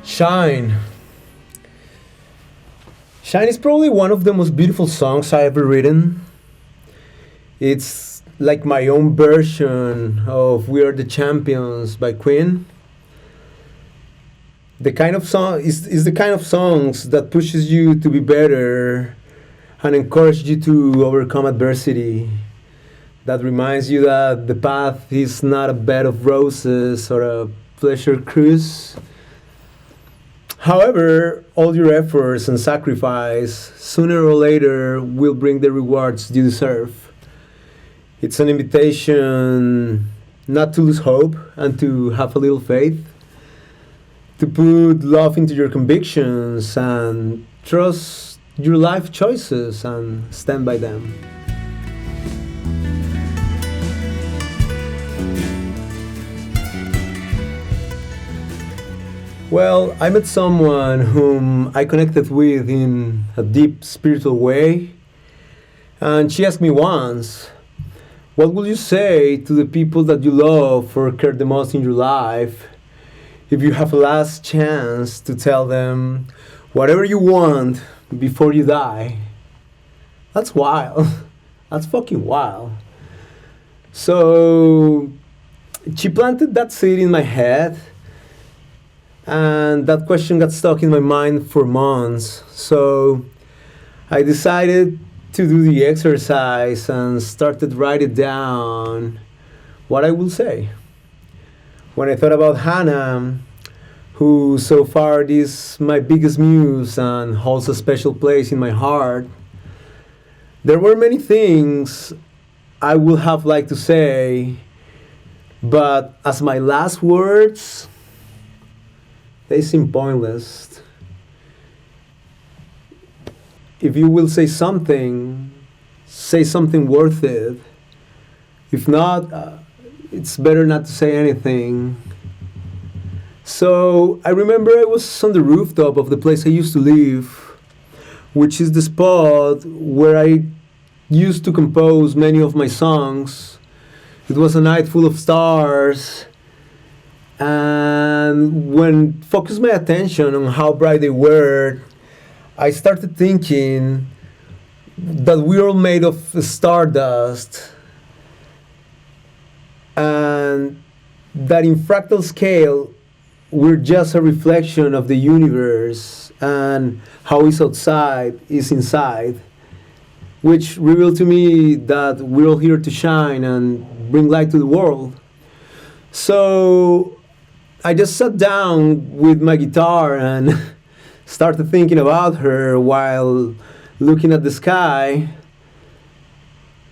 Shine. Shine is probably one of the most beautiful songs I ever written. It's like my own version of We Are the Champions by Queen. The kind of song is the kind of songs that pushes you to be better and encourages you to overcome adversity. That reminds you that the path is not a bed of roses or a pleasure cruise. However, all your efforts and sacrifice sooner or later will bring the rewards you deserve. It's an invitation not to lose hope and to have a little faith, to put love into your convictions and trust your life choices and stand by them. Well, I met someone whom I connected with in a deep spiritual way, and she asked me once, what will you say to the people that you love or care the most in your life if you have a last chance to tell them whatever you want before you die? That's wild. That's fucking wild. So she planted that seed in my head, and that question got stuck in my mind for months. So I decided to do the exercise and started writing down what I will say. When I thought about Hannah, who so far is my biggest muse and holds a special place in my heart, there were many things I would have liked to say, but as my last words, they seem pointless. If you will say something worth it. If not, it's better not to say anything. So I remember I was on the rooftop of the place I used to live, which is the spot where I used to compose many of my songs. It was a night full of stars, and when focused my attention on how bright they were, I started thinking that we're all made of stardust, and that in fractal scale we're just a reflection of the universe, and how is outside is inside, which revealed to me that we're all here to shine and bring light to the world. So I just sat down with my guitar and started thinking about her while looking at the sky,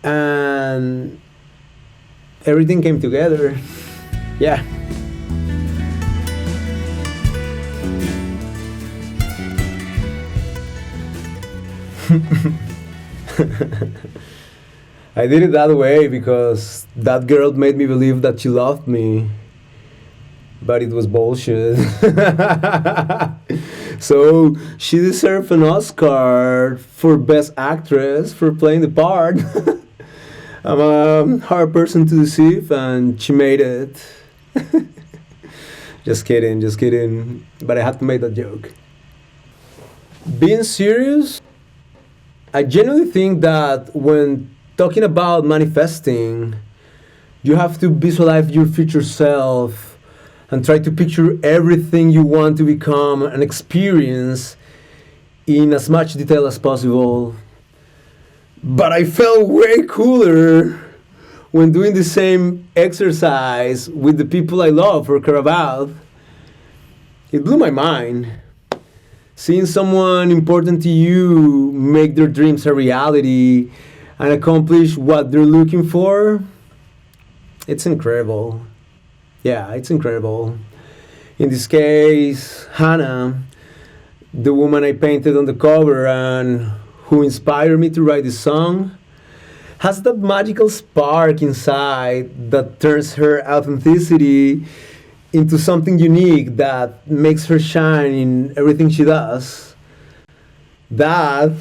and everything came together. Yeah. I did it that way because that girl made me believe that she loved me, but it was bullshit. So she deserved an Oscar for Best Actress for playing the part. I'm a hard person to deceive, and she made it. Just kidding. But I had to make that joke. Being serious, I genuinely think that when talking about manifesting, you have to visualize your future self and try to picture everything you want to become and experience in as much detail as possible. But I felt way cooler when doing the same exercise with the people I love or care about. It blew my mind. Seeing someone important to you make their dreams a reality and accomplish what they're looking for, it's incredible. Yeah, it's incredible. In this case, Hannah, the woman I painted on the cover and who inspired me to write this song, has that magical spark inside that turns her authenticity into something unique that makes her shine in everything she does. That,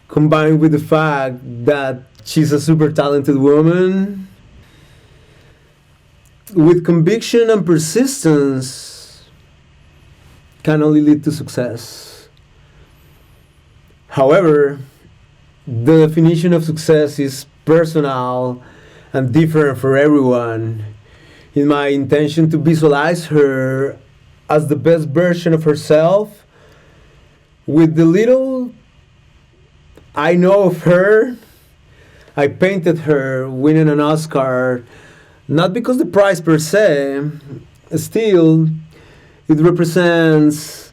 combined with the fact that she's a super talented woman, with conviction and persistence, can only lead to success. However, the definition of success is personal and different for everyone. In my intention to visualize her as the best version of herself, with the little I know of her, I painted her winning an Oscar, not because the prize per se, still, it represents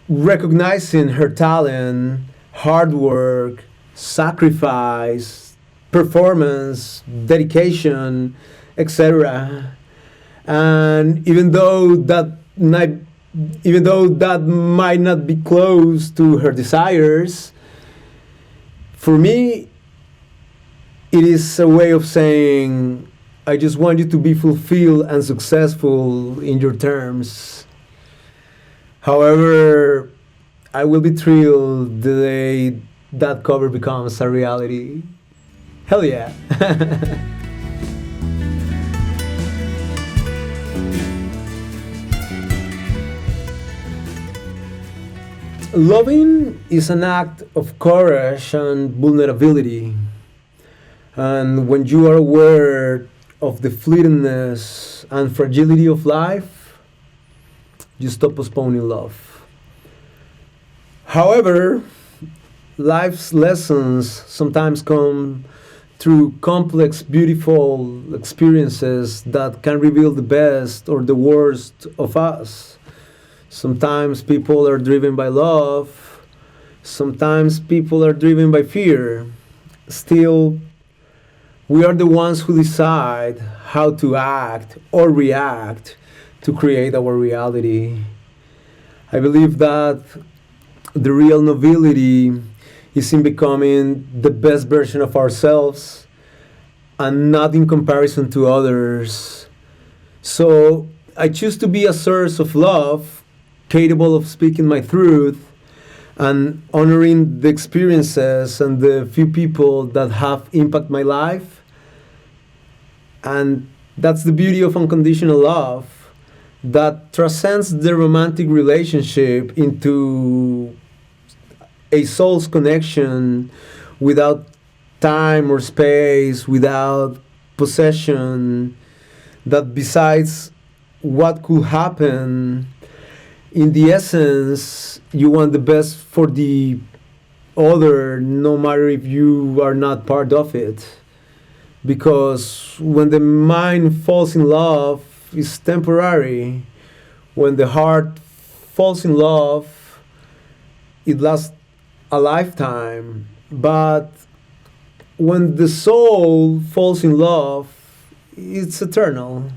recognizing her talent, hard work, sacrifice, performance, dedication, etc. And even though that might not be close to her desires, for me, it is a way of saying, I just want you to be fulfilled and successful in your terms. However, I will be thrilled the day that cover becomes a reality. Hell yeah. Loving is an act of courage and vulnerability. And when you are aware of the fleetingness and fragility of life, you stop postponing love. However, life's lessons sometimes come through complex, beautiful experiences that can reveal the best or the worst of us. Sometimes people are driven by love, sometimes people are driven by fear. Still, we are the ones who decide how to act or react to create our reality. I believe that the real nobility is in becoming the best version of ourselves and not in comparison to others. So I choose to be a source of love, capable of speaking my truth and honoring the experiences and the few people that have impacted my life. And that's the beauty of unconditional love that transcends the romantic relationship into a soul's connection without time or space, without possession, that besides what could happen, in the essence, you want the best for the other, no matter if you are not part of it. Because when the mind falls in love, it's temporary. When the heart falls in love, it lasts a lifetime. But when the soul falls in love, it's eternal.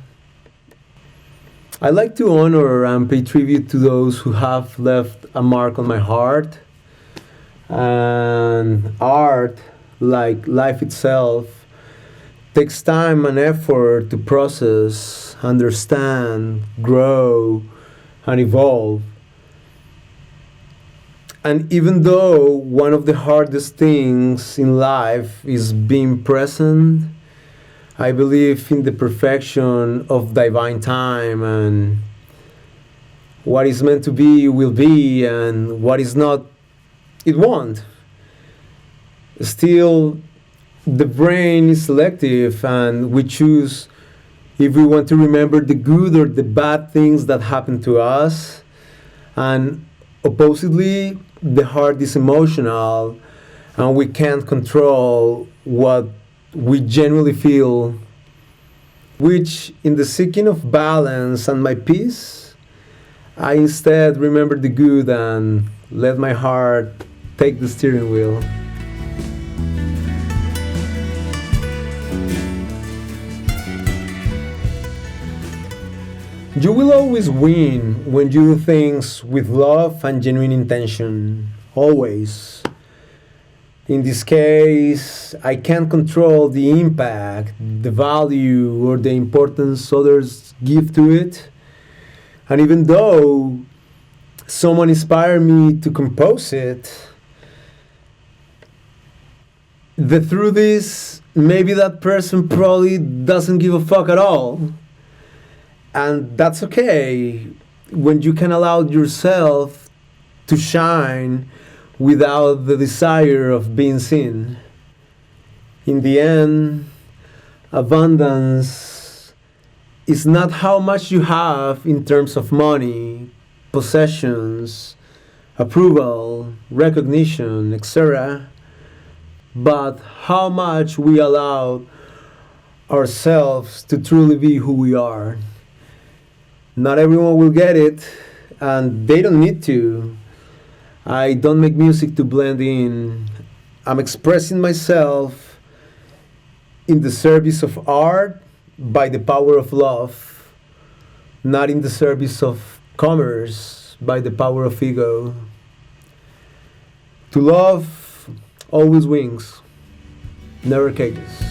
I like to honor and pay tribute to those who have left a mark on my heart. And art, like life itself, takes time and effort to process, understand, grow, and evolve. And even though one of the hardest things in life is being present, I believe in the perfection of divine time, and what is meant to be will be, and what is not, it won't. Still, the brain is selective, and we choose if we want to remember the good or the bad things that happen to us. And oppositely, the heart is emotional, and we can't control what we genuinely feel, which in the seeking of balance and my peace, I instead remember the good and let my heart take the steering wheel. You will always win when you do things with love and genuine intention, always. In this case, I can't control the impact, the value, or the importance others give to it. And even though someone inspired me to compose it, the truth is, maybe that person probably doesn't give a fuck at all. And that's okay. when you can allow yourself to shine without the desire of being seen. In the end, abundance is not how much you have in terms of money, possessions, approval, recognition, etc., but how much we allow ourselves to truly be who we are. Not everyone will get it, and they don't need to. I don't make music to blend in. I'm expressing myself in the service of art by the power of love, not in the service of commerce by the power of ego. To love always wins, never cages.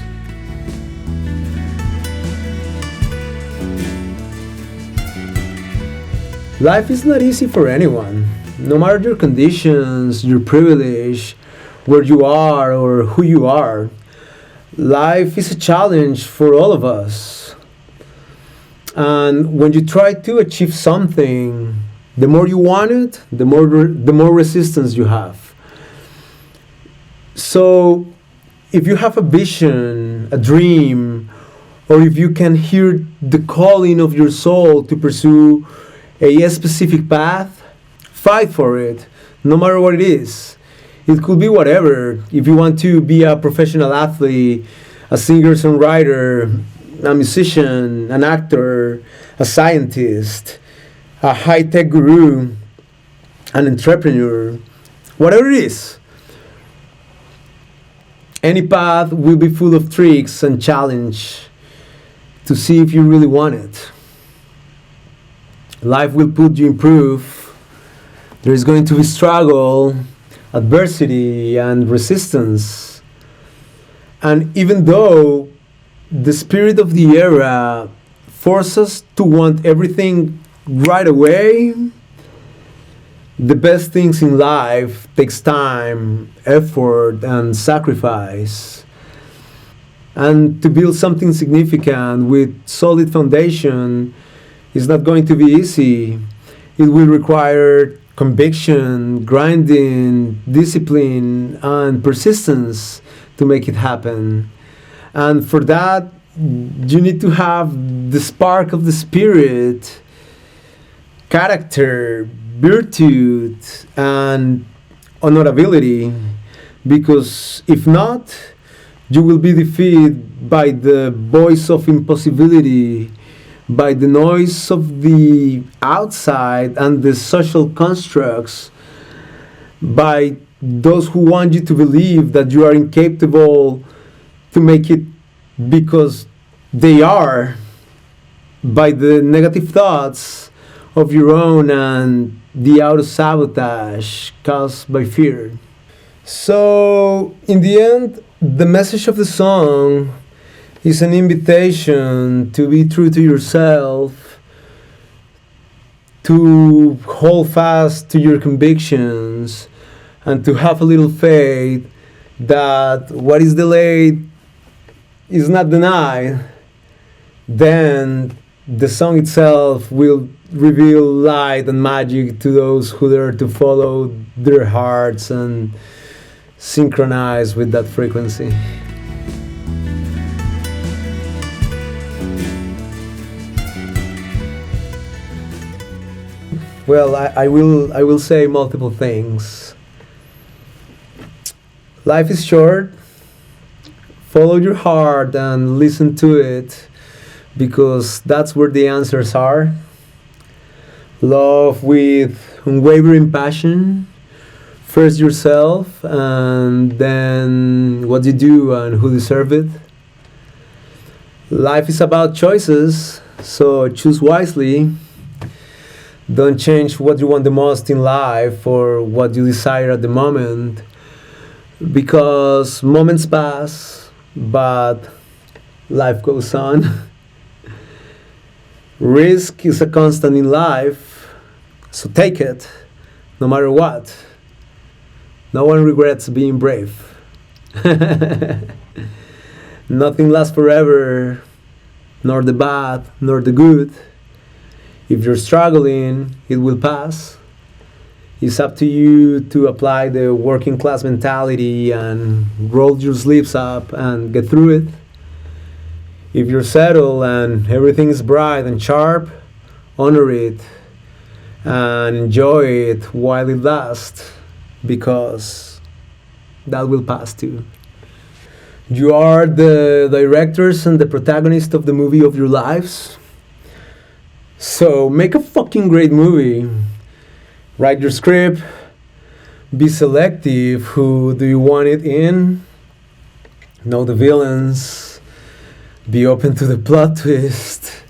Life is not easy for anyone, no matter your conditions, your privilege, where you are or who you are. Life is a challenge for all of us. And when you try to achieve something, the more you want it, the more resistance you have. So if you have a vision, a dream, or if you can hear the calling of your soul to pursue a specific path, fight for it, no matter what it is. It could be whatever. If you want to be a professional athlete, a singer songwriter, a musician, an actor, a scientist, a high tech guru, an entrepreneur, whatever it is, any path will be full of tricks and challenge to see if you really want it. Life will put you in proof. There is going to be struggle, adversity, and resistance. And even though the spirit of the era forces us to want everything right away, the best things in life takes time, effort, and sacrifice. And to build something significant with solid foundation is not going to be easy. It will require conviction, grinding, discipline, and persistence to make it happen. And for that, you need to have the spark of the spirit, character, virtue, and honorability. Because if not, you will be defeated by the voice of impossibility, by the noise of the outside and the social constructs, by those who want you to believe that you are incapable to make it because they are, by the negative thoughts of your own and the auto-sabotage caused by fear. So, in the end, the message of the song is an invitation to be true to yourself, to hold fast to your convictions, and to have a little faith that what is delayed is not denied. Then the song itself will reveal light and magic to those who dare to follow their hearts and synchronize with that frequency. Well, I will say multiple things. Life is short. Follow your heart and listen to it, because that's where the answers are. Love with unwavering passion. First yourself, and then what you do and who deserve it. Life is about choices, so choose wisely. Don't change what you want the most in life or what you desire at the moment, because moments pass, but life goes on. Risk is a constant in life, so take it, no matter what. No one regrets being brave. Nothing lasts forever, nor the bad, nor the good. If you're struggling, it will pass. It's up to you to apply the working class mentality and roll your sleeves up and get through it. If you're settled and everything is bright and sharp, honor it and enjoy it while it lasts, because that will pass too. You are the directors and the protagonists of the movie of your lives. So make a fucking great movie. Write your script. Be selective. Who do you want it in? Know the villains. Be open to the plot twist.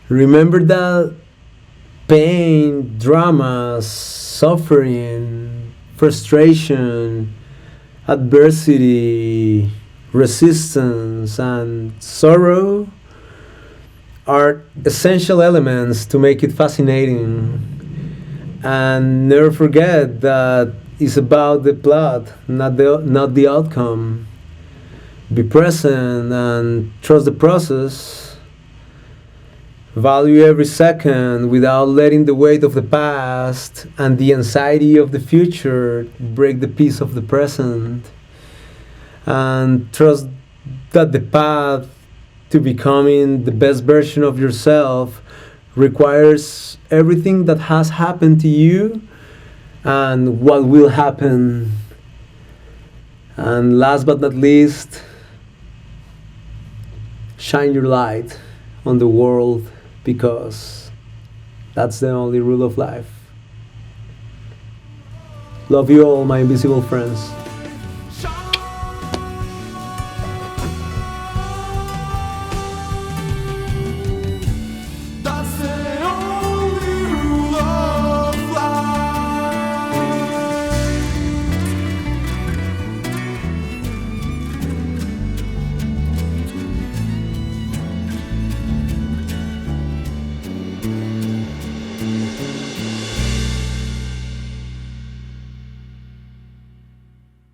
Remember that pain, drama, suffering, frustration, adversity, resistance, and sorrow are essential elements to make it fascinating. And never forget that it's about the plot, not the outcome. Be present and trust the process. Value every second without letting the weight of the past and the anxiety of the future break the peace of the present. And trust that the path to becoming the best version of yourself requires everything that has happened to you and what will happen. And last but not least, shine your light on the world, because that's the only rule of life. Love you all, my invisible friends.